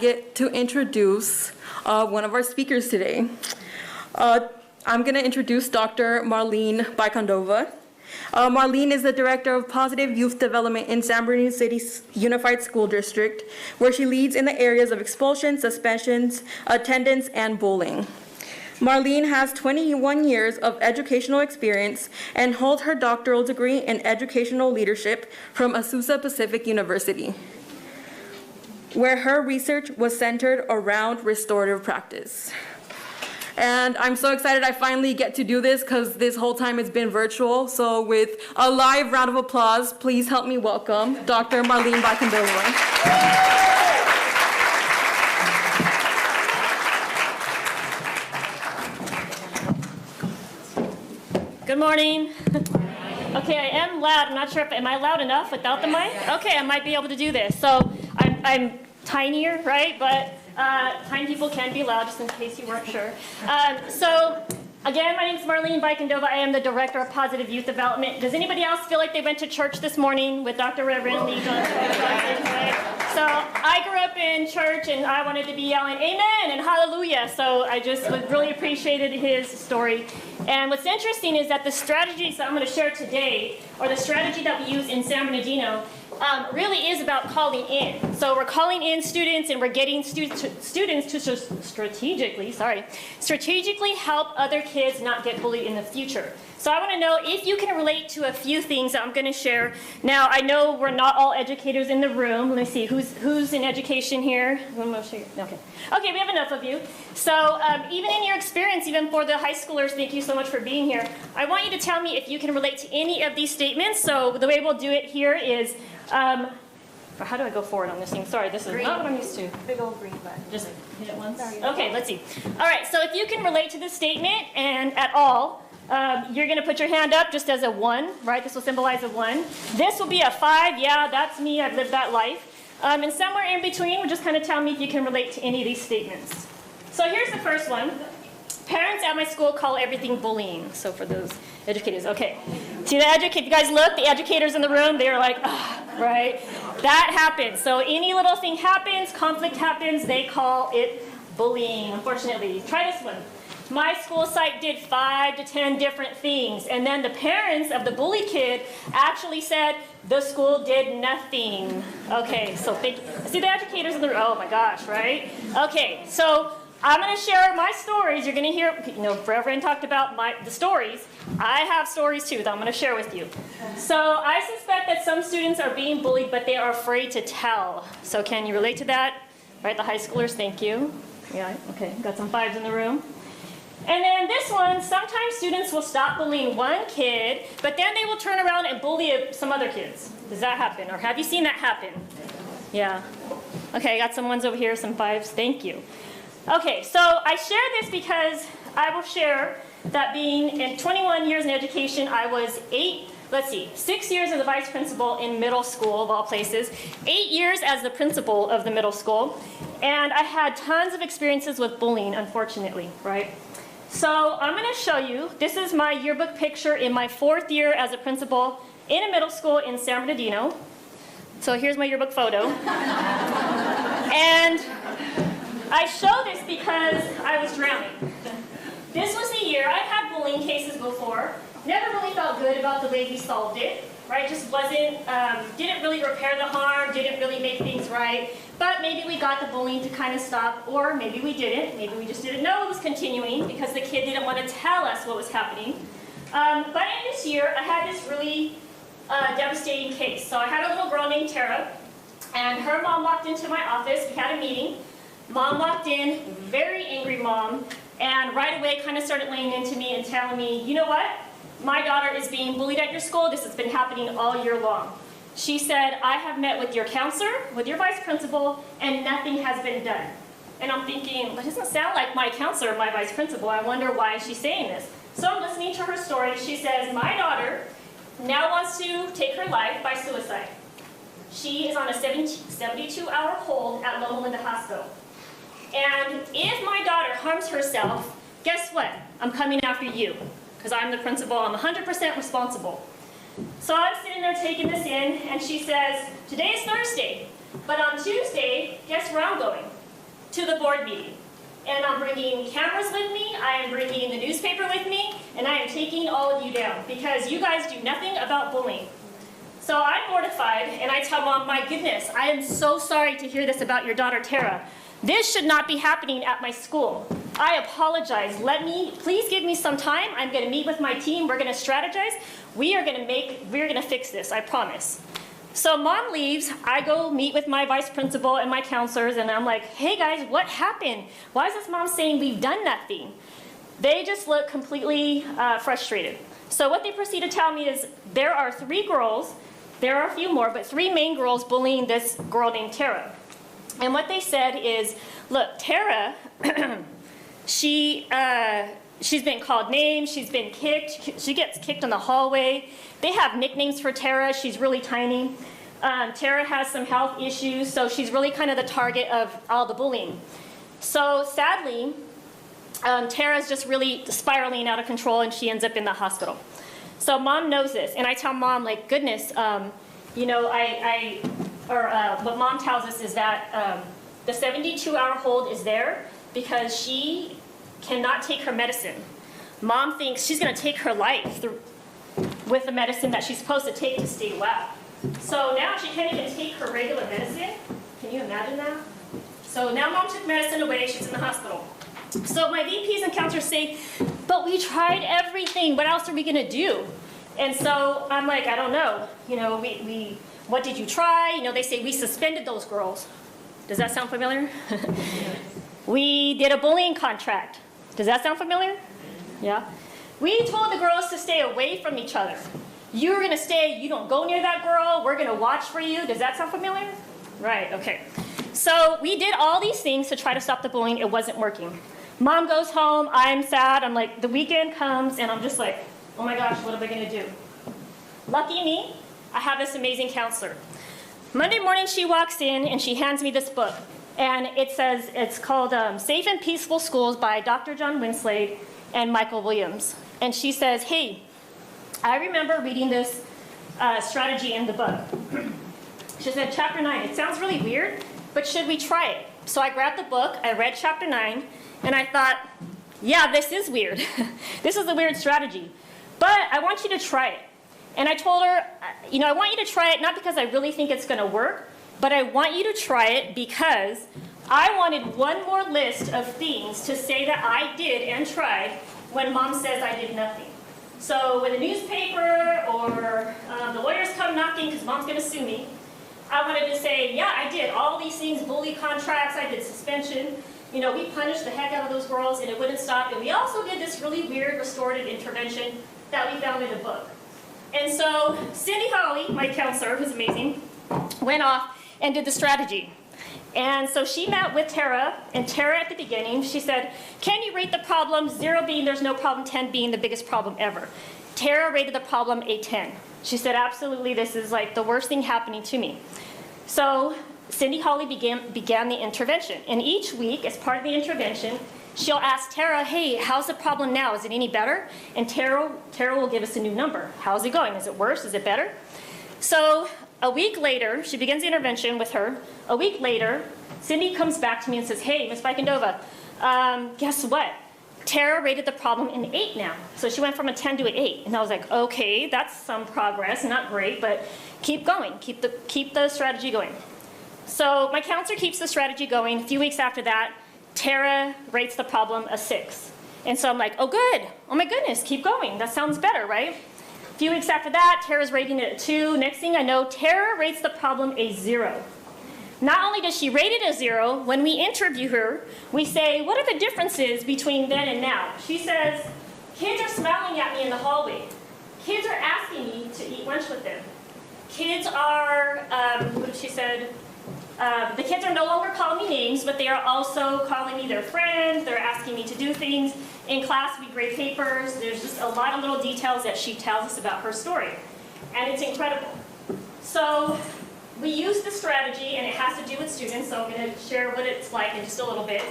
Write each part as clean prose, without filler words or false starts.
Get to introduce one of our speakers today. I'm going to introduce Dr. Marlene Bicondova. Marlene is the Director of Positive Youth Development in San Bernardino City Unified School District, where she leads in the areas of expulsion, suspensions, attendance, and bullying. Marlene has 21 years of educational experience and holds her doctoral degree in educational leadership from Azusa Pacific University, where her research was centered around restorative practice. And I'm so excited I finally get to do this because this whole time it's been virtual. So with a live round of applause, please help me welcome Dr. Marlene Bicondova. Good morning. Okay, I am loud. I'm not sure if, am I loud enough without the mic? Okay, I might be able to do this. So I'm tinier, right? But tiny people can be loud, just in case you weren't sure. So again, my name is Marlene Bicondova. I am the Director of Positive Youth Development. Does anybody else feel like they went to church this morning with Dr. Reverend Lee Johnson? So I grew up in church, and I wanted to be yelling amen and hallelujah. So I just really appreciated his story. And what's interesting is that the strategies that I'm going to share today, or the strategy that we use in San Bernardino, really is about calling in. So we're calling in students, and we're getting students to strategically help other kids not get bullied in the future. So I want to know if you can relate to a few things that I'm going to share. Now, I know we're not all educators in the room. Let me see, who's in education here? Okay, we have enough of you. So even in your experience, even for the high schoolers, thank you so much for being here. I want you to tell me if you can relate to any of these statements. So the way we'll do it here is, how do I go forward on this thing? Sorry, this is not what I'm used to. Big old green button. Just hit it once. Okay, let's see. All right, so if you can relate to this statement and at all, you're going to put your hand up just as a 1, right? This will symbolize a 1. This will be a 5. Yeah, that's me. I've lived that life. And somewhere in between, just kind of tell me if you can relate to any of these statements. So here's the first one. Parents at my school call everything bullying. So for those educators, okay. See the if you guys look, the educators in the room, they're like, right? That happens. So any little thing happens, conflict happens, they call it bullying, unfortunately. Try this one. My school site did 5 to 10 different things, and then the parents of the bully kid actually said the school did nothing. Okay, so see the educators in the room. Oh my gosh, right? Okay, so I'm going to share my stories. You're going to hear, Reverend talked about the stories. I have stories too that I'm going to share with you. So I suspect that some students are being bullied, but they are afraid to tell. So can you relate to that? Right, the high schoolers, thank you. Yeah, okay, got some 5s in the room. And then this one, sometimes students will stop bullying one kid, but then they will turn around and bully some other kids. Does that happen? Or have you seen that happen? Yeah. Okay, I got some 1s over here, some 5s. Thank you. Okay, so I share this because I will share that being in 21 years in education, I was 6 years as a vice principal in middle school, of all places, 8 years as the principal of the middle school, and I had tons of experiences with bullying, unfortunately, right? So I'm going to show you, this is my yearbook picture in my 4th year as a principal in a middle school in San Bernardino. So here's my yearbook photo. And I show this because I was drowning. This was the year, I've had bullying cases before, never really felt good about the way we solved it, right? Just wasn't, didn't really repair the harm, didn't really make things right. But maybe we got the bullying to kind of stop, or maybe we didn't. Maybe we just didn't know it was continuing because the kid didn't want to tell us what was happening. But in this year, I had this really devastating case. So I had a little girl named Tara, and her mom walked into my office. We had a meeting. Mom walked in, very angry mom, and right away kind of started laying into me and telling me, you know what? My daughter is being bullied at your school. This has been happening all year long. She said, I have met with your counselor, with your vice principal, and nothing has been done. And I'm thinking, that doesn't sound like my counselor, my vice principal. I wonder why she's saying this. So I'm listening to her story. She says, my daughter now wants to take her life by suicide. She is on a 72-hour hold at Loma Linda Hospital. And if my daughter harms herself, guess what? I'm coming after you, because I'm the principal. I'm 100% responsible. So I'm sitting there taking this in, and she says, today is Thursday, but on Tuesday, guess where I'm going? to the board meeting. And I'm bringing cameras with me, I am bringing the newspaper with me, and I am taking all of you down because you guys do nothing about bullying. So I'm mortified, and I tell Mom, my goodness, I am so sorry to hear this about your daughter Tara. This should not be happening at my school. I apologize. Please give me some time. I'm going to meet with my team. We're going to strategize. We're going to fix this, I promise. So Mom leaves, I go meet with my vice principal and my counselors, and I'm like, hey guys, what happened? Why is this mom saying we've done nothing? They just look completely frustrated. So what they proceed to tell me is there are 3 girls, there are a few more, but 3 main girls bullying this girl named Tara. And what they said is, look, Tara, she's been called names, she's been kicked, she gets kicked in the hallway. They have nicknames for Tara, she's really tiny. Tara has some health issues, so she's really kind of the target of all the bullying. So sadly, Tara's just really spiraling out of control and she ends up in the hospital. So Mom knows this, and I tell Mom, like, goodness, you know, what Mom tells us is that the 72-hour hold is there because she cannot take her medicine. Mom thinks she's going to take her life with the medicine that she's supposed to take to stay well. So now she can't even take her regular medicine. Can you imagine that? So now Mom took medicine away, she's in the hospital. So my VPs and counselors say, but we tried everything, what else are we gonna do? And so I'm like, I don't know. You know, what did you try? You know, they say we suspended those girls. Does that sound familiar? We did a bullying contract. Does that sound familiar? Yeah. We told the girls to stay away from each other. You're gonna stay, you don't go near that girl, we're gonna watch for you. Does that sound familiar? Right, okay. So we did all these things to try to stop the bullying, it wasn't working. Mom goes home, I'm sad, I'm like, the weekend comes, and I'm just like, oh my gosh, what am I gonna do? Lucky me, I have this amazing counselor. Monday morning she walks in and she hands me this book. And it says, it's called Safe and Peaceful Schools by Dr. John Winslade and Michael Williams. And she says, hey, I remember reading this strategy in the book. She said, chapter 9, it sounds really weird, but should we try it? So I grabbed the book, I read chapter 9, and I thought, yeah, this is weird. This is a weird strategy, but I want you to try it. And I told her, you know, I want you to try it not because I really think it's gonna work, but I want you to try it because I wanted one more list of things to say that I did and tried when Mom says I did nothing. So when the newspaper or the lawyers come knocking because Mom's gonna sue me, I wanted to say, yeah, I did all these things, bully contracts, I did suspension. You know, we punished the heck out of those girls and it wouldn't stop. And we also did this really weird restorative intervention that we found in a book. And so Cindy Holly, my counselor, who's amazing, went off and did the strategy. And so she met with Tara, and Tara at the beginning, she said, can you rate the problem, 0 being there's no problem, 10 being the biggest problem ever? Tara rated the problem a 10. She said, absolutely, this is like the worst thing happening to me. So Cindy Holly began the intervention. And each week, as part of the intervention, she'll ask Tara, hey, how's the problem now? Is it any better? And Tara will give us a new number. How's it going? Is it worse? Is it better? So a week later, she begins the intervention with her. A week later, Cindy comes back to me and says, hey, Ms. Bicondova, guess what? Tara rated the problem an 8 now. So she went from a 10 to an 8. And I was like, okay, that's some progress, not great, but keep going, keep the strategy going. So my counselor keeps the strategy going. A few weeks after that, Tara rates the problem a 6. And so I'm like, oh good, oh my goodness, keep going, that sounds better, right? A few weeks after that, Tara's rating it a 2. Next thing I know, Tara rates the problem a 0. Not only does she rate it a 0, when we interview her, we say, what are the differences between then and now? She says, kids are smiling at me in the hallway. Kids are asking me to eat lunch with them. Kids are, she said, the kids are no longer calling me names, but they are also calling me their friends. They're asking me to do things. In class, we grade papers. There's just a lot of little details that she tells us about her story. And it's incredible. So we use the strategy, and it has to do with students, so I'm going to share what it's like in just a little bit.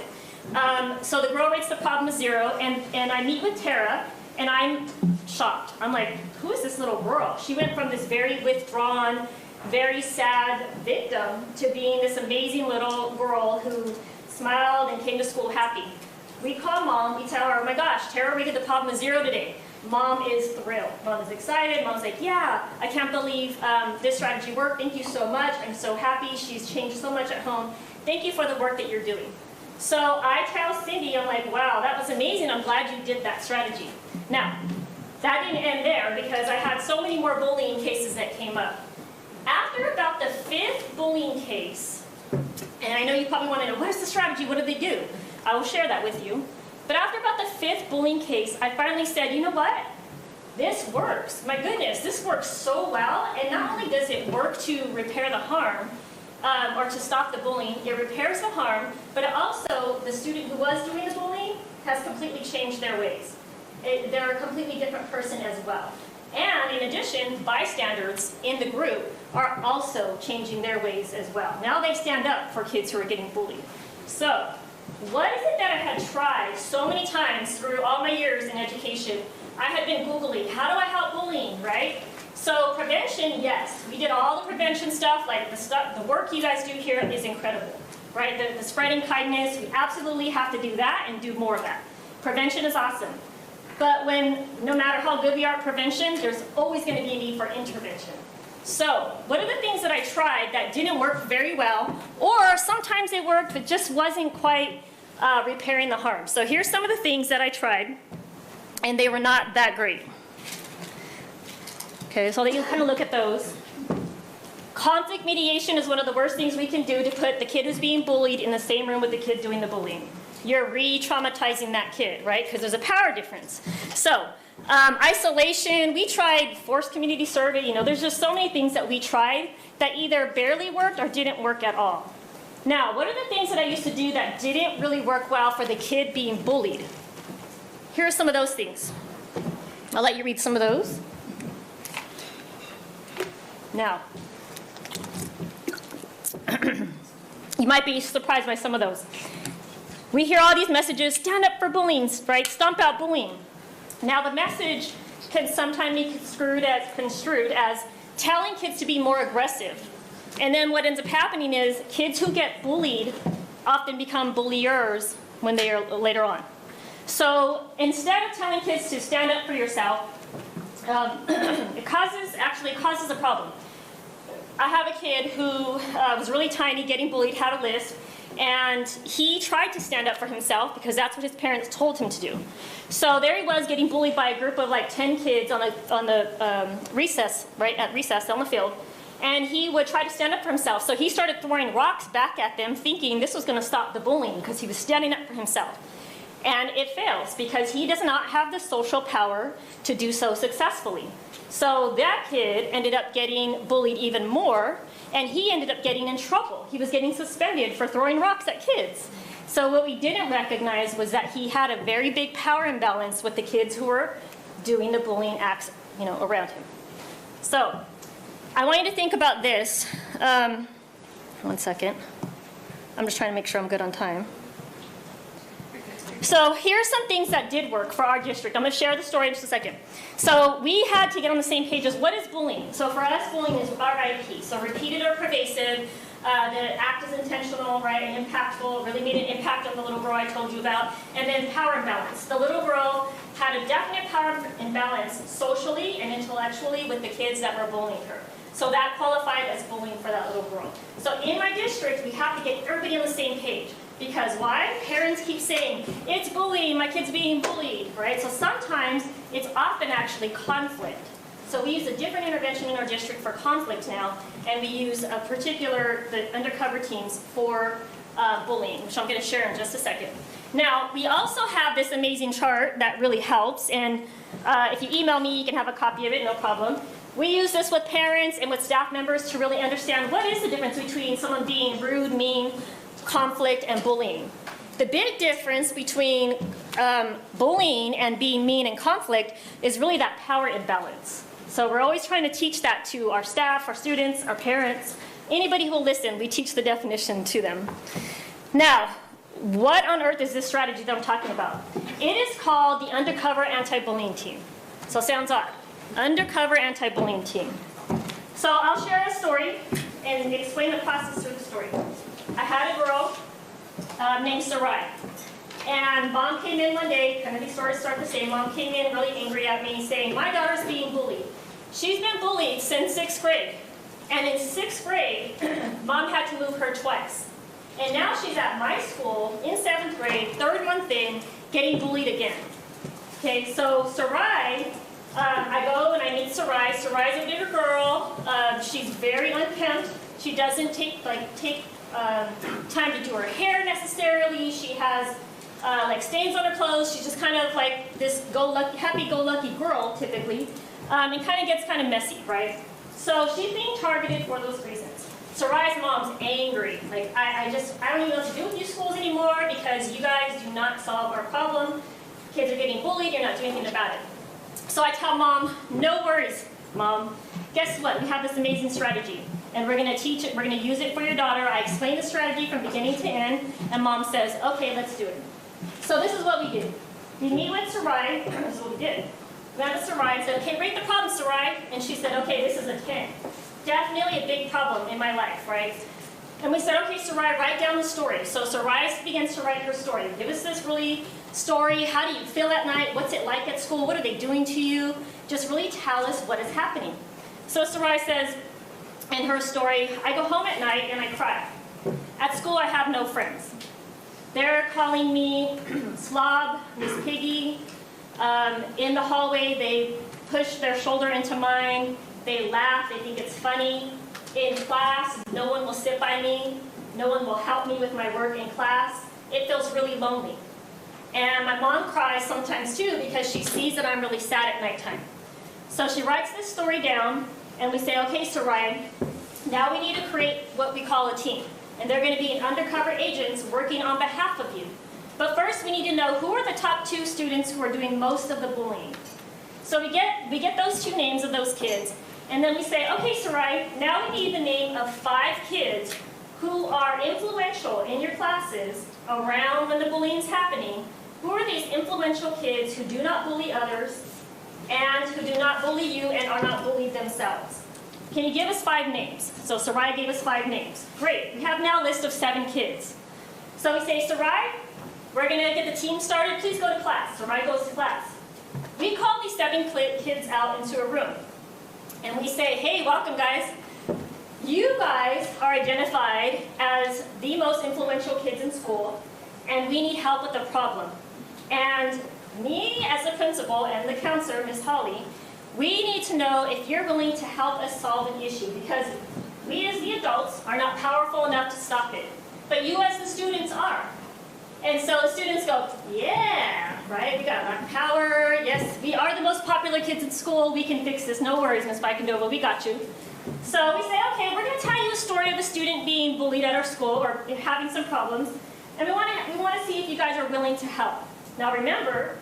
So the girl rates the problem a 0, and I meet with Tara, and I'm shocked. I'm like, who is this little girl? She went from this very withdrawn, very sad victim to being this amazing little girl who smiled and came to school happy. We call mom, we tell her, oh my gosh, Tara rated the problem a 0 today. Mom is thrilled. Mom is excited. Mom's like, yeah, I can't believe this strategy worked. Thank you so much. I'm so happy. She's changed so much at home. Thank you for the work that you're doing. So I tell Cindy, I'm like, wow, that was amazing. I'm glad you did that strategy. Now, that didn't end there because I had so many more bullying cases that came up. After about the 5th bullying case, and I know you probably want to know, what is the strategy? What do they do? I will share that with you. But after about the 5th bullying case, I finally said, you know what? This works. My goodness, this works so well. And not only does it work to repair the harm, or to stop the bullying, it repairs the harm, but it also, the student who was doing the bullying has completely changed their ways. They're a completely different person as well. And in addition, bystanders in the group are also changing their ways as well. Now they stand up for kids who are getting bullied. So, what is it that I had tried so many times through all my years in education? I had been Googling, how do I help bullying, right? So prevention, yes, we did all the prevention stuff, like the work you guys do here is incredible, right? The spreading kindness, we absolutely have to do that and do more of that. Prevention is awesome. But no matter how good we are at prevention, there's always going to be a need for intervention. So, what are the things that I tried that didn't work very well, or sometimes they worked but just wasn't quite repairing the harm? So here's some of the things that I tried, and they were not that great. Okay, so that you kind of look at those. Conflict mediation is one of the worst things we can do to put the kid who's being bullied in the same room with the kid doing the bullying. You're re-traumatizing that kid, right? Because there's a power difference. So, isolation, we tried forced community survey. You know, there's just so many things that we tried that either barely worked or didn't work at all. Now, what are the things that I used to do that didn't really work well for the kid being bullied? Here are some of those things. I'll let you read some of those. Now, you might be surprised by some of those. We hear all these messages, stand up for bullying, right? Stomp out bullying. Now the message can sometimes be construed as telling kids to be more aggressive. And then what ends up happening is kids who get bullied often become bulliers when they are later on. So instead of telling kids to stand up for yourself, it causes a problem. I have a kid who was really tiny, getting bullied, had a lisp, and he tried to stand up for himself because that's what his parents told him to do. So there he was getting bullied by a group of like 10 kids on the recess, right at recess on the field, and he would try to stand up for himself. So he started throwing rocks back at them, thinking this was going to stop the bullying because he was standing up for himself. And it fails because he does not have the social power to do so successfully. So that kid ended up getting bullied even more, and he ended up getting in trouble. He was getting suspended for throwing rocks at kids. So what we didn't recognize was that he had a very big power imbalance with the kids who were doing the bullying acts, around him. So I want you to think about this. 1 second. I'm just trying to make sure I'm good on time. So here's some things that did work for our district. I'm going to share the story in just a second. So we had to get on the same page as what is bullying. So for us, bullying is RIP. So repeated or pervasive. The act is intentional, right, and impactful. Really made an impact on the little girl I told you about. And then power imbalance. The little girl had a definite power imbalance socially and intellectually with the kids that were bullying her. So that qualified as bullying for that little girl. So in my district, we have to get everybody on the same page. Because why? Parents keep saying, it's bullying, my kid's being bullied, right? So sometimes it's often actually conflict. So we use a different intervention in our district for conflict now, and we use the undercover teams for bullying, which I'm going to share in just a second. Now, we also have this amazing chart that really helps, and if you email me, you can have a copy of it, no problem. We use this with parents and with staff members to really understand what is the difference between someone being rude, mean, conflict, and bullying. The big difference between bullying and being mean and conflict is really that power imbalance. So we're always trying to teach that to our staff, our students, our parents, anybody who will listen, we teach the definition to them. Now, what on earth is this strategy that I'm talking about? It is called the Undercover Anti-Bullying Team. So it sounds odd. Undercover Anti-Bullying Team. So I'll share a story and explain the process through the story. I had a girl named Sarai. And mom came in one day, kind of these stories start the same. Mom came in really angry at me saying, my daughter's being bullied. She's been bullied since 6th grade. And in 6th grade, mom had to move her twice. And now she's at my school in 7th grade, 3rd month in, getting bullied again. Okay, so Sarai, I go and I meet Sarai. Sarai's a bigger girl. She's very unkempt. She doesn't take time to do her hair necessarily. She has stains on her clothes. She's just kind of like this happy-go-lucky girl, typically. And kind of gets kind of messy, right? So she's being targeted for those reasons. Sarai's mom's angry. Like, I don't even know what to do with you schools anymore because you guys do not solve our problem. Kids are getting bullied, you're not doing anything about it. So I tell mom, no worries, mom. Guess what? We have this amazing strategy. And we're going to teach it, we're going to use it for your daughter. I explain the strategy from beginning to end, and mom says, okay, let's do it. So this is what we did. We meet with Sarai, this is what we did. We went to Sarai and said, okay, rate the problem, Sarai. And she said, okay, this is a 10. Definitely a big problem in my life, right? And we said, okay, Sarai, write down the story. So Sarai begins to write her story. Give us this really story. How do you feel at night? What's it like at school? What are they doing to you? Just really tell us what is happening. So Sarai says in her story, I go home at night and I cry. At school, I have no friends. They're calling me slob, Miss Piggy. In the hallway, they push their shoulder into mine. They laugh. They think it's funny. In class, no one will sit by me. No one will help me with my work in class. It feels really lonely. And my mom cries sometimes too because she sees that I'm really sad at nighttime. So she writes this story down, and we say, okay, Sarai, now we need to create what we call a team. And they're going to be undercover agents working on behalf of you. But first, we need to know who are the top 2 students who are doing most of the bullying. So we get those 2 names of those kids, and then we say, okay, Sarai, now we need the name of 5 kids who are influential in your classes around when the bullying's happening. Who are these influential kids who do not bully others and who do not bully you and are not bullied themselves? Can you give us 5 names? So Sarai gave us 5 names. Great, we have now a list of 7 kids. So we say, Sarai, we're going to get the team started. Please go to class. Sarai goes to class. We call these 7 kids out into a room. And we say, hey, welcome, guys. You guys are identified as the most influential kids in school, and we need help with the problem. And me, as the principal, and the counselor, Miss Holly, we need to know if you're willing to help us solve an issue, because we as the adults are not powerful enough to stop it. But you as the students are. And so the students go, yeah, right, we got a lot of power. Yes, we are the most popular kids in school. We can fix this. No worries, Miss Bicondova, we got you. So we say, okay, we're going to tell you a story of a student being bullied at our school or having some problems. And we want to see if you guys are willing to help. Now remember,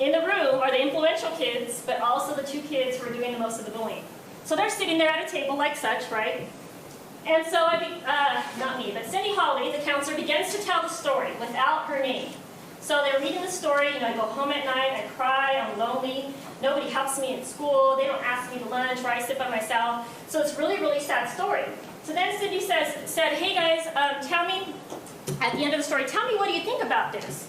in the room are the influential kids, but also the 2 kids who are doing the most of the bullying. So they're sitting there at a table like such, right? And so not me, but Cindy Holly, the counselor, begins to tell the story without her name. So they're reading the story, I go home at night, I cry, I'm lonely, nobody helps me in school, they don't ask me to lunch, where I sit by myself. So it's really, really sad story. So then Cindy said, hey guys, tell me, at the end of the story, tell me what do you think about this?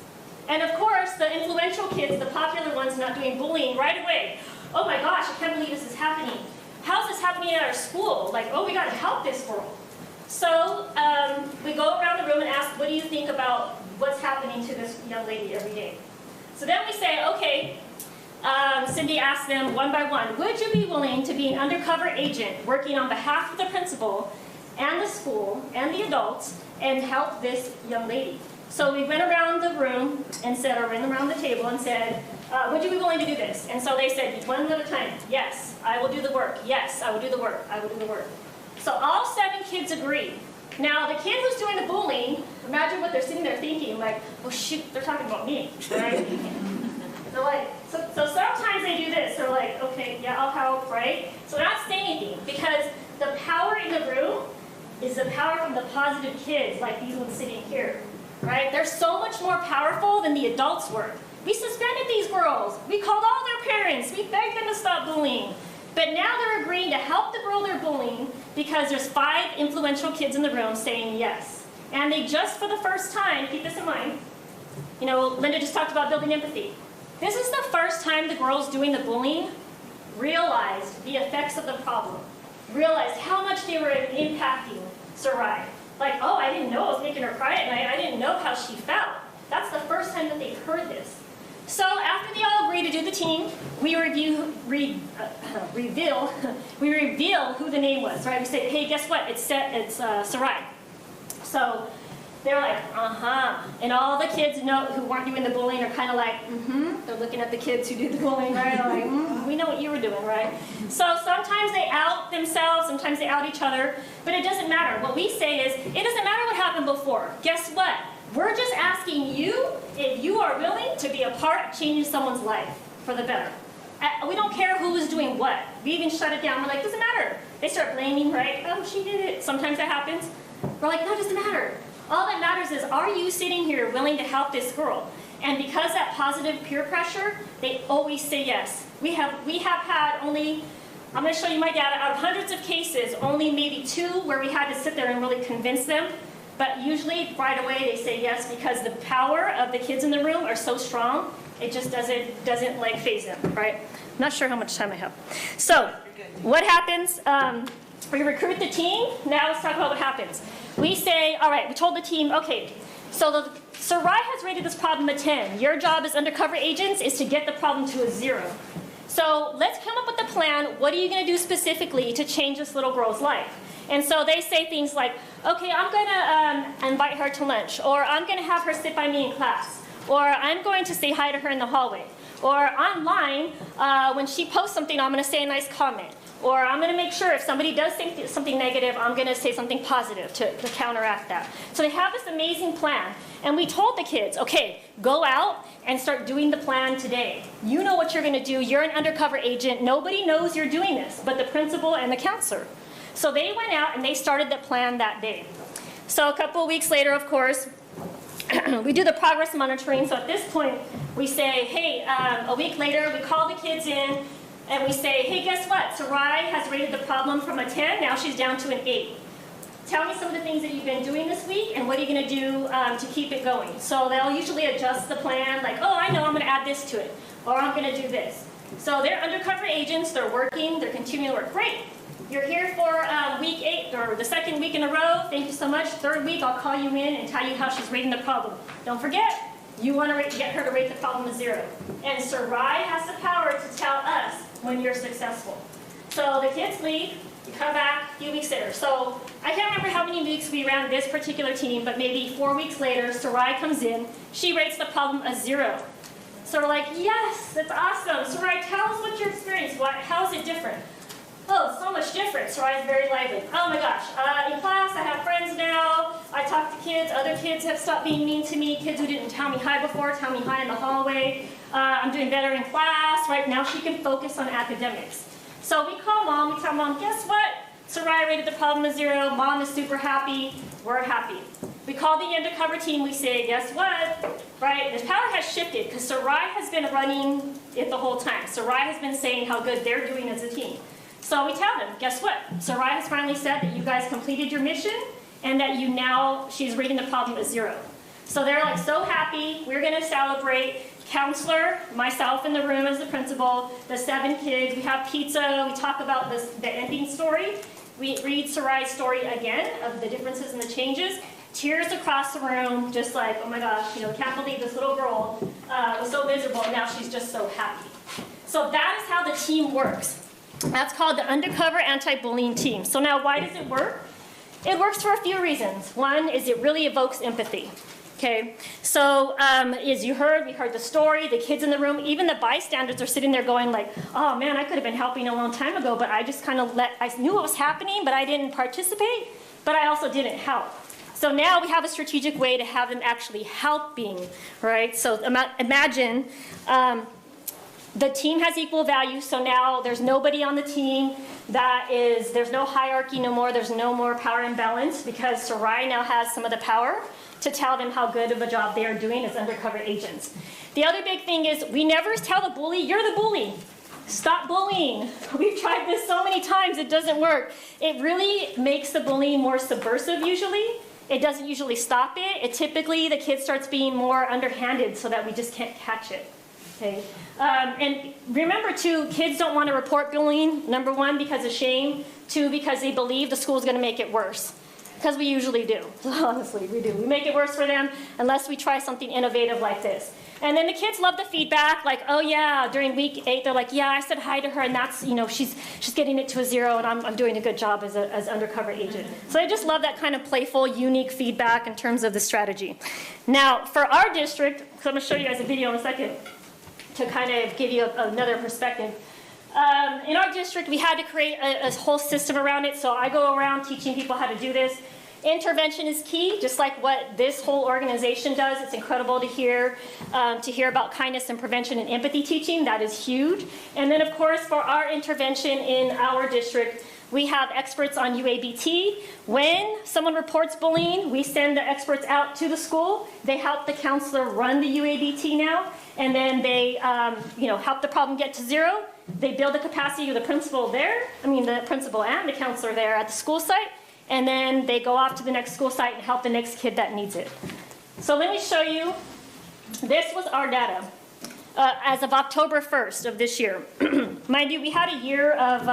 And of course, the influential kids, the popular ones not doing bullying right away. Oh my gosh, I can't believe this is happening. How's this happening at our school? Like, oh, we got to help this girl. So we go around the room and ask, what do you think about what's happening to this young lady every day? So then we say, okay, Cindy asked them one by one, would you be willing to be an undercover agent working on behalf of the principal and the school and the adults and help this young lady? So we went around the room and said, or went around the table and said, would you be willing to do this? And so they said, one at a time, yes, I will do the work. Yes, I will do the work. I will do the work. So all 7 kids agree. Now the kid who's doing the bullying, imagine what they're sitting there thinking, like, oh shoot, they're talking about me, right? They're like, so sometimes they do this. They're like, okay, yeah, I'll help, right? So they're not saying anything because the power in the room is the power from the positive kids, like these ones sitting here, right? They're so much more powerful than the adults were. We suspended these girls. We called all their parents. We begged them to stop bullying. But now they're agreeing to help the girl they're bullying because there's 5 influential kids in the room saying yes. And they just, for the first time, keep this in mind, you know, Linda just talked about building empathy. This is the first time the girls doing the bullying realized the effects of the problem, realized how much they were impacting Sarai. Like, oh, I didn't know I was making her cry at night. I didn't know how she felt. That's the first time that they've heard this. So after they all agree to do the team, we reveal who the name was, right? We say, hey, guess what? It's Sarai. So they're like, and all the kids who weren't doing the bullying are kind of like, They're looking at the kids who do the bullying, right? They're like, we know what you were doing, right? So sometimes they out themselves, sometimes they out each other, but it doesn't matter. What we say is, it doesn't matter what happened before. Guess what? We're just asking you if you are willing to be a part of changing someone's life for the better. We don't care who is doing what. We even shut it down. We're like, doesn't matter. They start blaming, right? Oh, she did it. Sometimes that happens. We're like, no, it doesn't matter. All that matters is, are you sitting here willing to help this girl? And because that positive peer pressure, they always say yes. We have had only, I'm going to show you my data, out of hundreds of cases, only maybe 2 where we had to sit there and really convince them. But usually, right away, they say yes because the power of the kids in the room are so strong, it just doesn't like phase them, right? I'm not sure how much time I have. So, what happens? We recruit the team. Now let's talk about what happens. We say, all right, we told the team, okay, so Sarai has rated this problem a 10. Your job as undercover agents is to get the problem to a 0. So let's come up with a plan. What are you going to do specifically to change this little girl's life? And so they say things like, okay, I'm going to invite her to lunch, or I'm going to have her sit by me in class, or I'm going to say hi to her in the hallway, or online, when she posts something, I'm going to say a nice comment, or I'm going to make sure if somebody does say something negative, I'm going to say something positive to counteract that. So they have this amazing plan, and we told the kids, okay, go out and start doing the plan today. You know what you're going to do. You're an undercover agent. Nobody knows you're doing this but the principal and the counselor. So they went out and they started the plan that day. So a couple of weeks later, of course, we do the progress monitoring. So at this point, we say, hey, a week later, we call the kids in and we say, hey, guess what? Sarai has rated the problem from a 10. Now she's down to an 8. Tell me some of the things that you've been doing this week and what are you going to do to keep it going? So they'll usually adjust the plan, like, oh, I know, I'm going to add this to it, or I'm going to do this. So they're undercover agents, they're working, they're continuing to work. Great. You're here for week 8, or the 2nd week in a row. Thank you so much. 3rd week, I'll call you in and tell you how she's rating the problem. Don't forget, you want to get her to rate the problem a 0. And Sarai has the power to tell us when you're successful. So the kids leave, you come back a few weeks later. So I can't remember how many weeks we ran this particular team, but maybe 4 weeks later, Sarai comes in. She rates the problem a 0. So we're like, yes, that's awesome. Sarai, tell us what your experience. How is it different? Oh, so much different. Sarai's very lively. Oh my gosh. In class, I have friends now. I talk to kids. Other kids have stopped being mean to me. Kids who didn't tell me hi before, tell me hi in the hallway. I'm doing better in class. Right now, she can focus on academics. So we call mom. We tell mom, guess what? Sarai rated the problem a 0. Mom is super happy. We're happy. We call the undercover team. We say, guess what? Right? The power has shifted because Sarai has been running it the whole time. Sarai has been saying how good they're doing as a team. So we tell them, guess what? Sarai has finally said that you guys completed your mission and that she's rating the problem a 0. So they're like so happy. We're going to celebrate. Counselor, myself in the room as the principal, the 7 kids. We have pizza. We talk about the ending story. We read Sarai's story again of the differences and the changes. Tears across the room, just like, oh my gosh, can't believe this little girl was so miserable and now she's just so happy. So that is how the team works. That's called the Undercover Anti-Bullying Team. So now why does it work? It works for a few reasons. One is it really evokes empathy. Okay, so as you heard, we heard the story, the kids in the room, even the bystanders are sitting there going like, oh man, I could have been helping a long time ago, but I just kind of I knew what was happening, but I didn't participate, but I also didn't help. So now we have a strategic way to have them actually helping, right? So imagine the team has equal value, so now there's nobody on the team there's no hierarchy no more, there's no more power imbalance because Sarai now has some of the power to tell them how good of a job they are doing as undercover agents. The other big thing is we never tell the bully, you're the bully. Stop bullying. We've tried this so many times, it doesn't work. It really makes the bullying more subversive usually, it doesn't usually stop it. Typically, the kid starts being more underhanded so that we just can't catch it. Okay? And remember, too, kids don't want to report bullying, number one, because of shame, two, because they believe the school's going to make it worse. Because we usually do. Honestly, we do. We make it worse for them unless we try something innovative like this. And then the kids love the feedback, like, oh yeah, during week 8, they're like, yeah, I said hi to her, and that's, you know, she's getting it to a 0, and I'm doing a good job as undercover agent. So I just love that kind of playful, unique feedback in terms of the strategy. Now, for our district, so I'm going to show you guys a video in a second to kind of give you another perspective. In our district, we had to create a whole system around it, so I go around teaching people how to do this. Intervention is key, just like what this whole organization does. It's incredible to hear about kindness and prevention and empathy teaching. That is huge. And then, of course, for our intervention in our district, we have experts on UABT. When someone reports bullying, we send the experts out to the school. They help the counselor run the UABT now, and then they help the problem get to 0. They build the capacity of the principal there, the principal and the counselor there at the school site, and then they go off to the next school site and help the next kid that needs it. So let me show you, this was our data as of October 1st of this year. Mind you, we had a year of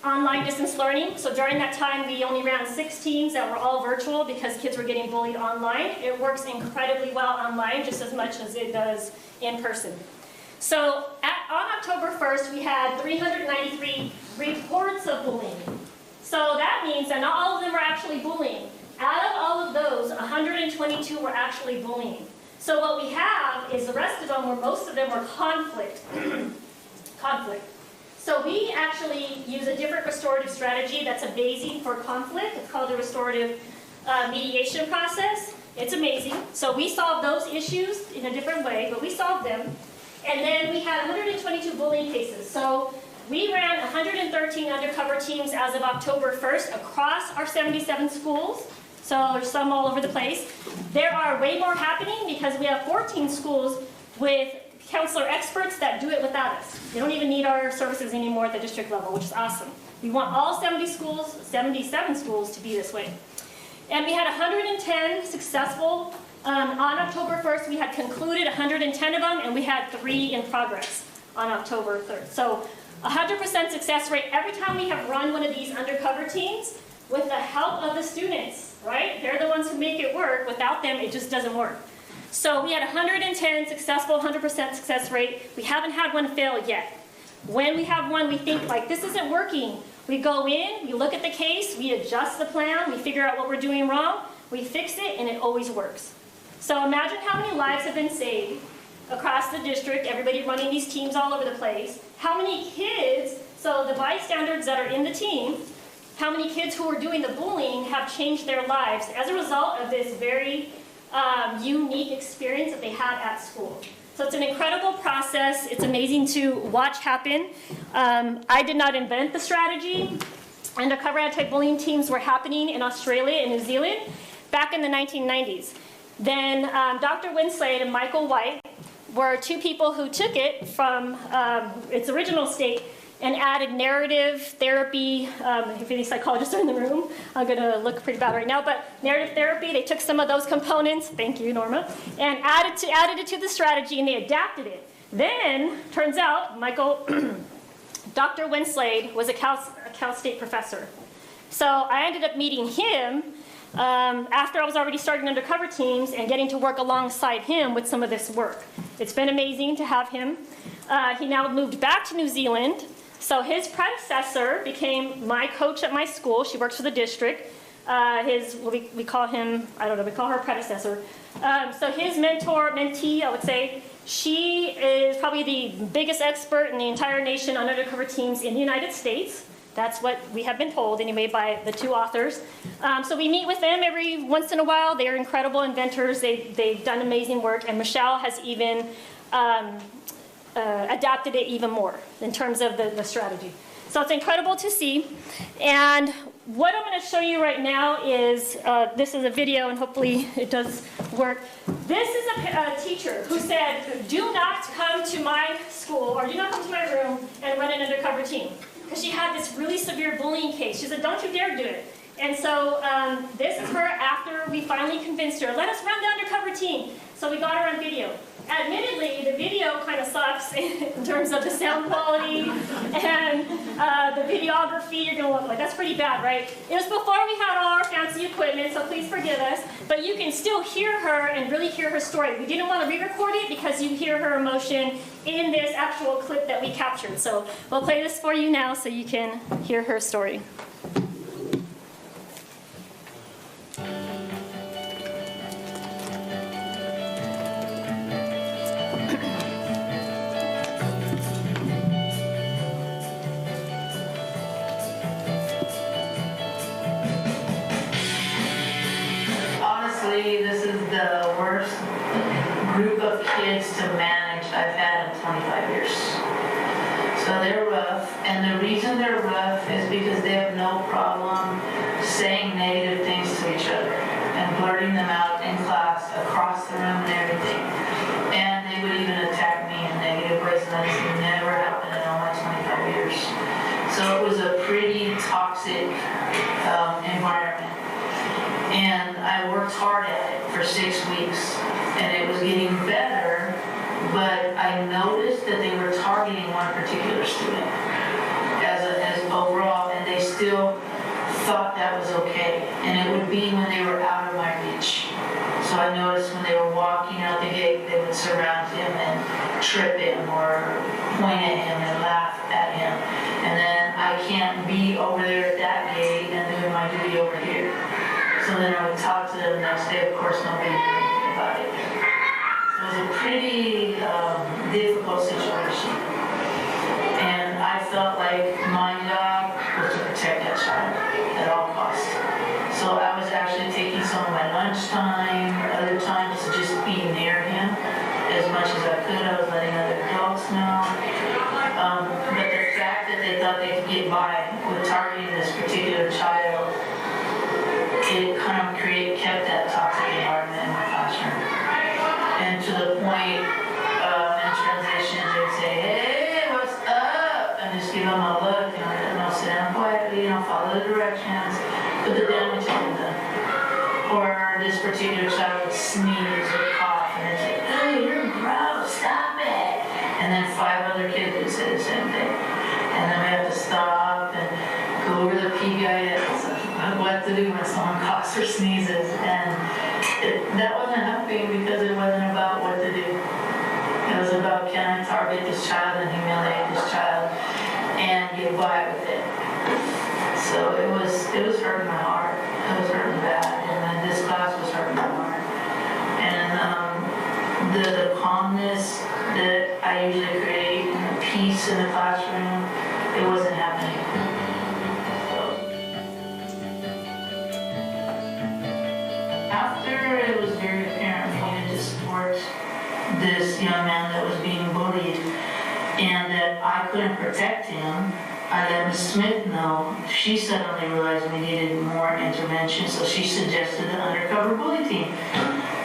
online distance learning, so during that time we only ran 6 teams that were all virtual because kids were getting bullied online. It works incredibly well online, just as much as it does in person. So on October 1st, we had 393 reports of bullying. So that means that not all of them were actually bullying. Out of all of those, 122 were actually bullying. So what we have is the rest of them, most of them were conflict. Conflict. So we actually use a different restorative strategy that's amazing for conflict. It's called the restorative mediation process. It's amazing. So we solved those issues in a different way, but we solved them. And then we had 122 bullying cases. So we ran 113 undercover teams as of October 1st across our 77 schools. So there's some all over the place. There are way more happening because we have 14 schools with counselor experts that do it without us. They don't even need our services anymore at the district level, which is awesome. We want all 77 schools to be this way. And we had 110 successful. On October 1st, we had concluded 110 of them, and we had 3 in progress on October 3rd. So 100% success rate every time we have run one of these undercover teams with the help of the students, right? They're the ones who make it work. Without them, it just doesn't work. So we had 110 successful, 100% success rate. We haven't had one fail yet. When we have one, we think, like, this isn't working. We go in, we look at the case, we adjust the plan, we figure out what we're doing wrong, we fix it, and it always works. So imagine how many lives have been saved across the district, everybody running these teams all over the place. How many kids, so the bystanders that are in the team, how many kids who are doing the bullying have changed their lives as a result of this very unique experience that they had at school. So it's an incredible process. It's amazing to watch happen. I did not invent the strategy. Undercover anti-bullying teams were happening in Australia and New Zealand back in the 1990s. Then Dr. Winslade and Michael White were 2 people who took it from its original state and added narrative therapy. If any psychologists are in the room, I'm going to look pretty bad right now, but narrative therapy, they took some of those components, thank you, Norma, and added it to the strategy, and they adapted it. Then, turns out, Dr. Winslade was a Cal State professor. So I ended up meeting him after I was already starting undercover teams and getting to work alongside him with some of this work. It's been amazing to have him. He now moved back to New Zealand. So his predecessor became my coach at my school. She works for the district. We call him, I don't know, we call her predecessor. So his mentee, I would say, she is probably the biggest expert in the entire nation on undercover teams in the United States. That's what we have been told, anyway, by the 2 authors. So we meet with them every once in a while. They are incredible inventors. They've done amazing work. And Michelle has even adapted it even more in terms of the strategy. So it's incredible to see. And what I'm going to show you right now is, this is a video, and hopefully it does work. This is a teacher who said, do not come to my school, or do not come to my room and run an undercover team. Because she had this really severe bullying case. She said, don't you dare do it. And so this is her after we finally convinced her, let us run the undercover team. So we got her on video. Admittedly, the video kind of sucks in terms of the sound quality and the videography. You're going to look like, that's pretty bad, right? It was before we had all our fancy equipment, so please forgive us. But you can still hear her and really hear her story. We didn't want to re-record it because you hear her emotion in this actual clip that we captured. So we'll play this for you now so you can hear her story. This is the worst group of kids to manage I've had in 25 years. So they're rough, and the reason they're rough is because they have no problem saying negative things to each other and blurting them out in class, across the room and everything. And they would even attack me in negative ways, and that's never happened in all my 25 years. So it was a pretty toxic environment. And I worked hard at it for 6 weeks, and it was getting better, but I noticed that they were targeting one particular student as overall, and they still thought that was okay. And it would be when they were out of my reach. So I noticed when they were walking out the gate, they would surround him and trip him or point at him and laugh at him. And then I can't be over there at that gate and doing my duty over here. So then I would talk to them the next day. Of course, nobody knew anything about it. It was a pretty difficult situation. And I felt like my job was to protect that child at all costs. So I was actually taking some of my lunchtime, other times to just be near him as much as I could. I was letting other adults know. But the fact that they thought they could get by with targeting this particular child, it kind of kept that toxic environment in my classroom. And to the point in transition, they would say, hey, what's up? And just give them a look, and I'll sit down quietly, follow the directions, but the damage has been done. Or this particular child would sneeze or cough, and they'd say, oh, you're gross, stop it. And then 5 other kids would say the same thing. And then we have to stop and go over the PBIS on what to do when someone coughs or sneezes. And that wasn't helping because it wasn't about what to do. It was about, can I target this child and humiliate this child and get by with it. So it was hurting my heart. It was hurting bad. And then this class was hurting my heart. And the calmness that I usually create and the peace in the classroom, it wasn't happening. After it was very apparent we needed to support this young man that was being bullied and that I couldn't protect him, I let Ms. Smith know. She suddenly realized we needed more intervention, so she suggested the undercover bully team.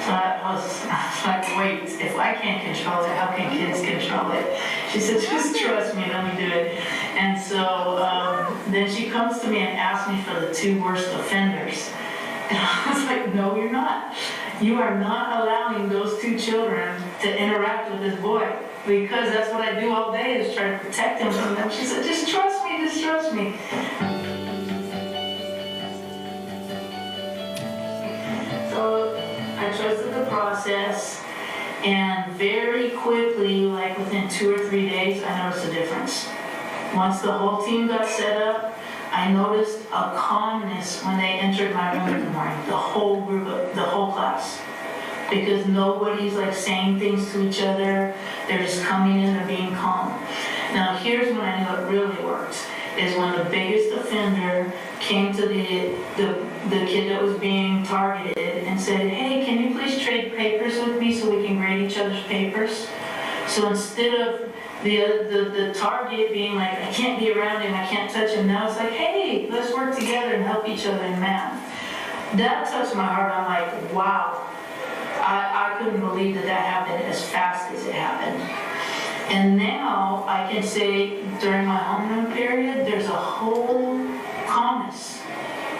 So I was like, wait, if I can't control it, how can kids control it? She said, just trust me, let me do it. And so then she comes to me and asks me for the 2 worst offenders. And I was like, no, you're not. You are not allowing those 2 children to interact with this boy, because that's what I do all day is try to protect him from them. She said, just trust me, just trust me. So I trusted the process, and very quickly, like within 2 or 3 days, I noticed a difference. Once the whole team got set up, I noticed a calmness when they entered my room in the morning, the whole group, the whole class. Because nobody's like saying things to each other, they're just coming in and being calm. Now here's when I knew it really worked, is when the biggest offender came to the kid that was being targeted and said, hey, can you please trade papers with me so we can grade each other's papers? So instead of the target being like, I can't be around him, I can't touch him, now it's like, hey, let's work together and help each other in math. That touched my heart. I'm like, wow. I couldn't believe that happened as fast as it happened. And now I can say during my homeroom period, there's a whole calmness.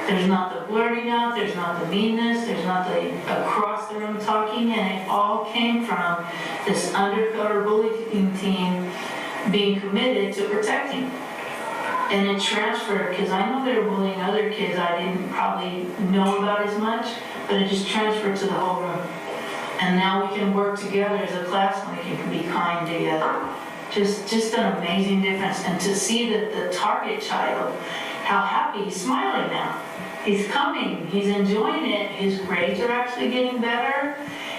There's not the blurting out, there's not the meanness, there's not the across the room talking, and it all came from this undercover bullying team being committed to protecting. And it transferred, because I know they were bullying other kids I didn't probably know about as much, but it just transferred to the whole room. And now we can work together as a class when we can be kind together. Just an amazing difference. And to see that the target child, how happy, he's smiling now. He's coming, he's enjoying it. His grades are actually getting better.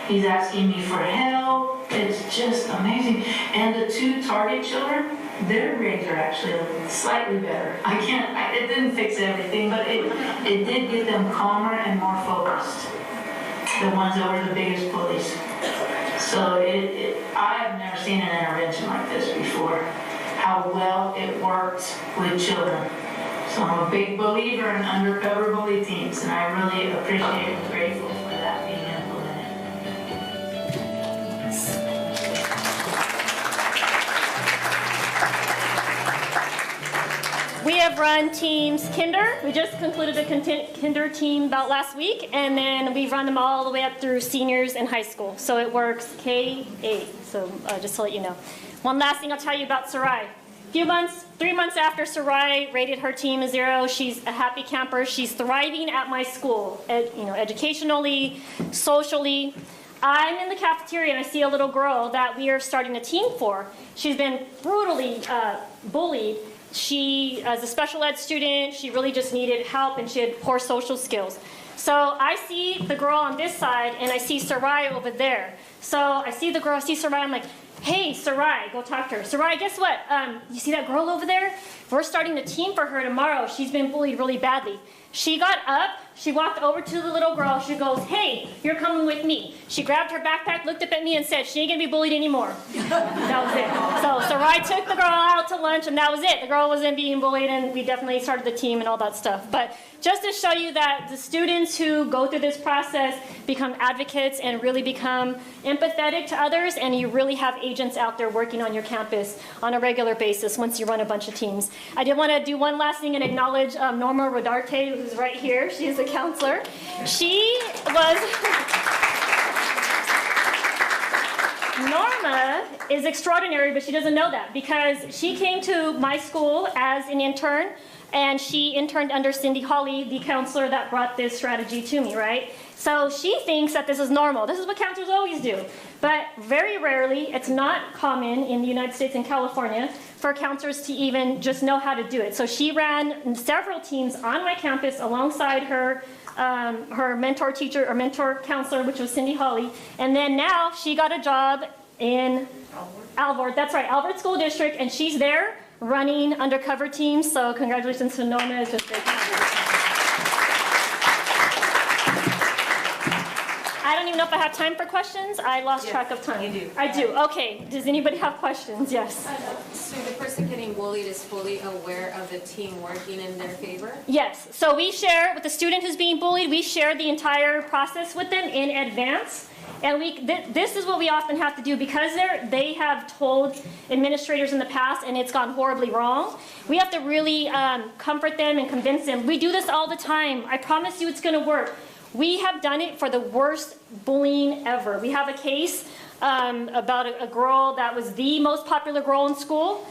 He's asking me for help. It's just amazing. And the two target children, their grades are actually slightly better. It didn't fix everything, but it did get them calmer and more focused. The ones that were the biggest bullies. So I have never seen an intervention like this before. How well it worked with children. So I'm a big believer in undercover bully teams, and I really appreciate and grateful for that being implemented. We have run teams kinder. We just concluded a kinder team about last week, and then we've run them all the way up through seniors in high school. So it works K-8. So just to let you know. One last thing I'll tell you about Sarai. 3 months after Sarai rated her team a 0, she's a happy camper. She's thriving at my school, educationally, socially. I'm in the cafeteria and I see a little girl that we are starting a team for. She's been brutally bullied. She, as a special ed student, she really just needed help and she had poor social skills. So I see the girl on this side and I see Sarai over there. So I see the girl, I see Sarai, I'm like, hey, Sarai, go talk to her. Sarai, guess what? You see that girl over there? We're starting a team for her tomorrow. She's been bullied really badly. She got up, she walked over to the little girl. She goes, hey, you're coming with me. She grabbed her backpack, looked up at me and said, she ain't gonna be bullied anymore. That was it. So Sarai took the girl out to lunch and that was it. The girl wasn't being bullied and we definitely started the team and all that stuff. But just to show you that the students who go through this process become advocates and really become empathetic to others, and you really have agents out there working on your campus on a regular basis once you run a bunch of teams. I did want to do one last thing and acknowledge Norma Rodarte, who's right here. She is a counselor. She was... Norma is extraordinary, but she doesn't know that because she came to my school as an intern, and she interned under Cindy Hawley, the counselor that brought this strategy to me, right? So she thinks that this is normal. This is what counselors always do. But very rarely, it's not common in the United States and California for counselors to even just know how to do it. So she ran several teams on my campus alongside her her mentor teacher or mentor counselor, which was Cindy Hawley. And then now she got a job in Alvord. That's right, Alvord School District, and she's there running undercover teams. So congratulations to Norma. It's just great to have you. I don't even know if I have time for questions. I lost track of time. You do. I do. Okay. Does anybody have questions? Yes. So the person getting bullied is fully aware of the team working in their favor? Yes. So we share with the student who's being bullied. We share the entire process with them in advance. And this is what we often have to do because they have told administrators in the past and it's gone horribly wrong. We have to really comfort them and convince them. We do this all the time. I promise you it's going to work. We have done it for the worst bullying ever. We have a case about a girl that was the most popular girl in school.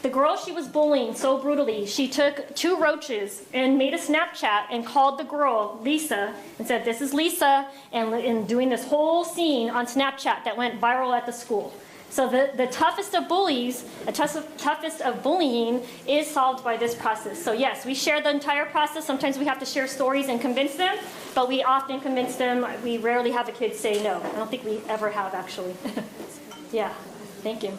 The girl she was bullying so brutally, she took 2 roaches and made a Snapchat and called the girl, Lisa, and said, this is Lisa, and doing this whole scene on Snapchat that went viral at the school. So the toughest of bullies, the toughest of bullying is solved by this process. So yes, we share the entire process. Sometimes we have to share stories and convince them, but we often convince them. We rarely have a kid say no. I don't think we ever have, actually. Yeah, thank you.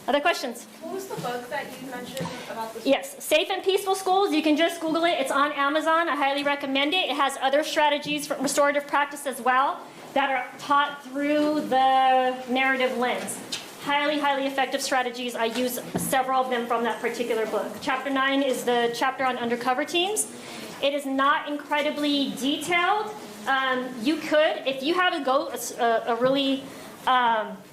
Other questions? What was the book that you mentioned about this? Yes, Safe and Peaceful Schools. You can just Google it. It's on Amazon. I highly recommend it. It has other strategies for restorative practice as well that are taught through the narrative lens. Highly, highly effective strategies. I use several of them from that particular book. Chapter 9 is the chapter on undercover teams. It is not incredibly detailed. You could, if you have a really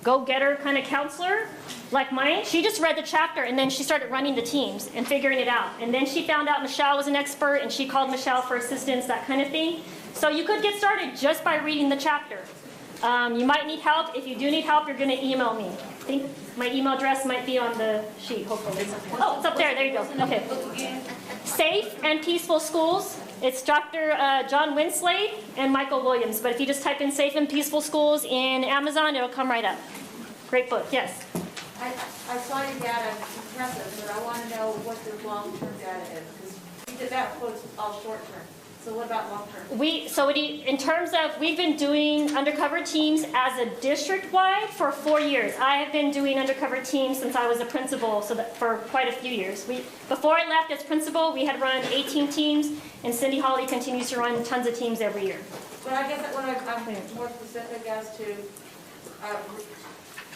go-getter kind of counselor like mine. She just read the chapter and then she started running the teams and figuring it out. And then she found out Michelle was an expert and she called Michelle for assistance, that kind of thing. So you could get started just by reading the chapter. You might need help. If you do need help, you're going to email me. I think my email address might be on the sheet, hopefully. Oh, it's up there. There you go. Okay. Safe and Peaceful Schools. It's Dr. John Winslade and Michael Williams. But if you just type in Safe and Peaceful Schools in Amazon, it'll come right up. Great book. Yes? I saw your data, it's impressive, but I want to know what the long-term data is. Because you did that was all short-term. So what about long-term? In terms of, we've been doing undercover teams as a district-wide for 4 years. I have been doing undercover teams since I was a principal, so that for quite a few years. Before I left as principal, we had run 18 teams, and Cindy Hawley continues to run tons of teams every year. But I guess that when I'm more specific as to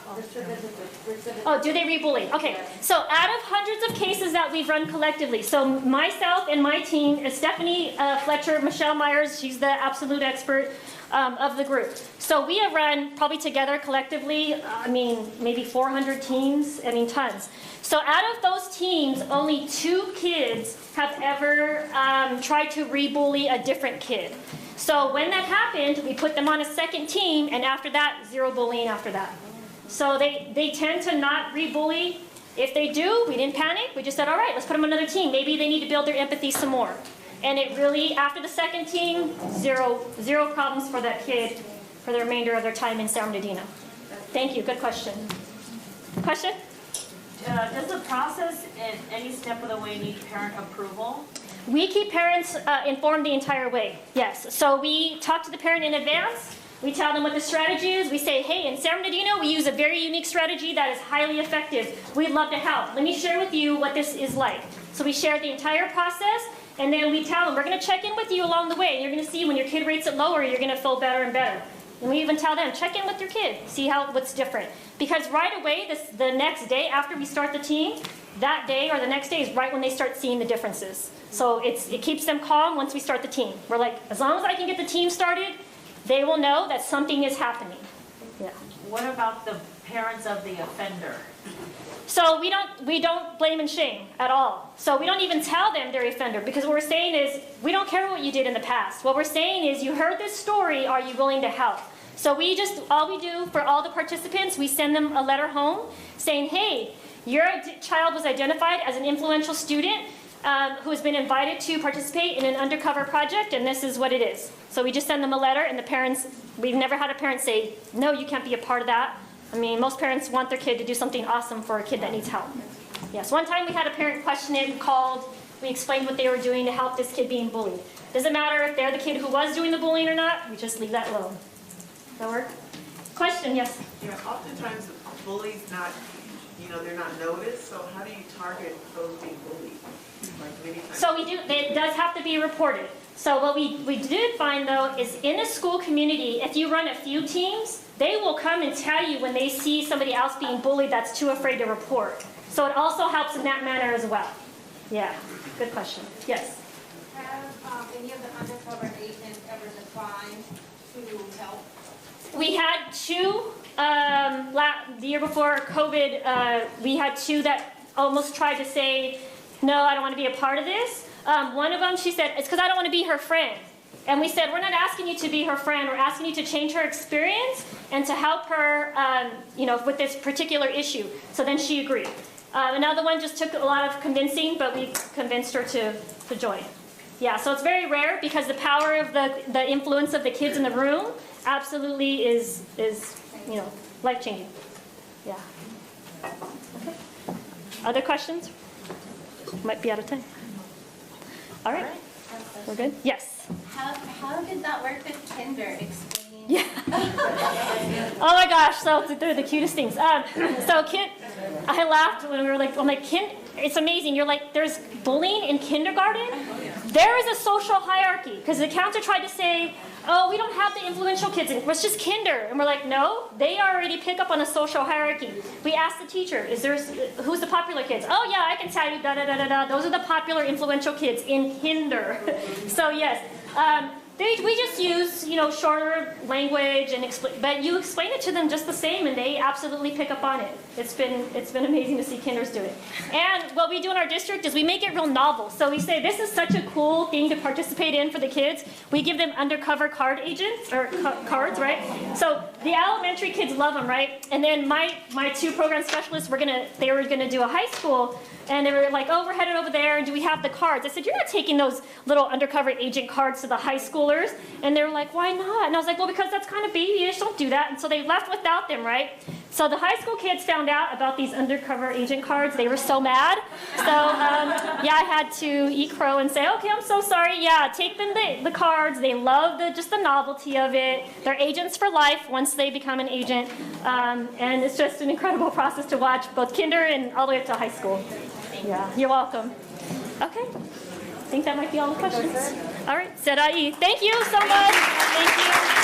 recidivism. Oh, do they rebully? Okay, so out of hundreds of cases that we've run collectively, so myself and my team is Stephanie Fletcher, Michelle Myers, she's the absolute expert of the group. So we have run probably together collectively, maybe 400 teams, tons. So out of those teams, only 2 kids have ever tried to rebully a different kid. So when that happened, we put them on a second team, and after that, 0 bullying after that. So they tend to not rebully. If they do, we didn't panic. We just said, all right, let's put them on another team. Maybe they need to build their empathy some more. And it really, after the second team, zero problems for that kid for the remainder of their time in San Bernardino. Thank you. Good question. Question? Does the process in any step of the way need parent approval? We keep parents informed the entire way, yes. So we talk to the parent in advance. We tell them what the strategy is. We say, hey, in San Bernardino, we use a very unique strategy that is highly effective. We'd love to help. Let me share with you what this is like. So we share the entire process, and then we tell them, we're going to check in with you along the way. And you're going to see when your kid rates it lower, you're going to feel better and better. And we even tell them, check in with your kid, see what's different. Because right away, the next day after we start the team, that day or the next day is right when they start seeing the differences. So it keeps them calm once we start the team. We're like, as long as I can get the team started, they will know that something is happening. Yeah. What about the parents of the offender? So we don't blame and shame at all. So we don't even tell them they're offender, because what we're saying is, we don't care what you did in the past. What we're saying is, you heard this story, are you willing to help? So all we do for all the participants, we send them a letter home saying, hey, your child was identified as an influential student who has been invited to participate in an undercover project, and this is what it is. So we just send them a letter, and the parents, we've never had a parent say, no, you can't be a part of that. Most parents want their kid to do something awesome for a kid that needs help. Yes, one time we had a parent question it, called, we explained what they were doing to help this kid being bullied. Doesn't matter if they're the kid who was doing the bullying or not, we just leave that alone. Does that work? Question, yes? Yeah, oftentimes the bully's not, they're not noticed, so how do you target those being bullied? So it does have to be reported. So what we did find, though, is in a school community, if you run a few teams, they will come and tell you when they see somebody else being bullied that's too afraid to report. So it also helps in that manner as well. Yeah, good question. Yes? Have any of the undercover agents ever declined to help? We had 2, the year before COVID, we had 2 that almost tried to say, no, I don't want to be a part of this. One of them, she said, it's because I don't want to be her friend. And we said, we're not asking you to be her friend. We're asking you to change her experience and to help her, with this particular issue. So then she agreed. Another one just took a lot of convincing, but we convinced her to join. Yeah, so it's very rare because the power of the influence of the kids in the room absolutely is life-changing. Yeah. Okay. Other questions? Might be out of time. All right. We're good? Yes. How did that work with Kinder? Explain. Yeah. Oh my gosh, so they're the cutest things. So I laughed when we were like, it's amazing. You're like, there's bullying in kindergarten? There is a social hierarchy, because the counselor tried to say, oh, we don't have the influential kids, it's just kinder. And we're like, no, they already pick up on a social hierarchy. We asked the teacher, who's the popular kids? Oh yeah, I can tell you, da da da da da. Those are the popular influential kids in kinder. So yes, we just use, shorter language and but you explain it to them just the same and they absolutely pick up on it. It's been amazing to see kinders do it. And what we do in our district is we make it real novel. So we say this is such a cool thing to participate in for the kids. We give them undercover card agents or cards, right? So the elementary kids love them, right? And then my two program specialists they were gonna do a high school. And they were like, oh, we're headed over there, and do we have the cards? I said, you're not taking those little undercover agent cards to the high schoolers. And they were like, why not? And I was like, well, because that's kind of babyish, don't do that. And so they left without them, right? So the high school kids found out about these undercover agent cards. They were so mad. So, I had to eat crow and say, okay, I'm so sorry. Yeah, take them the cards. They love just the novelty of it. They're agents for life once they become an agent. And it's just an incredible process to watch, both kinder and all the way up to high school. Yeah, you're welcome. Okay, I think that might be all the questions. All right, Sedai. Thank you so much. Thank you.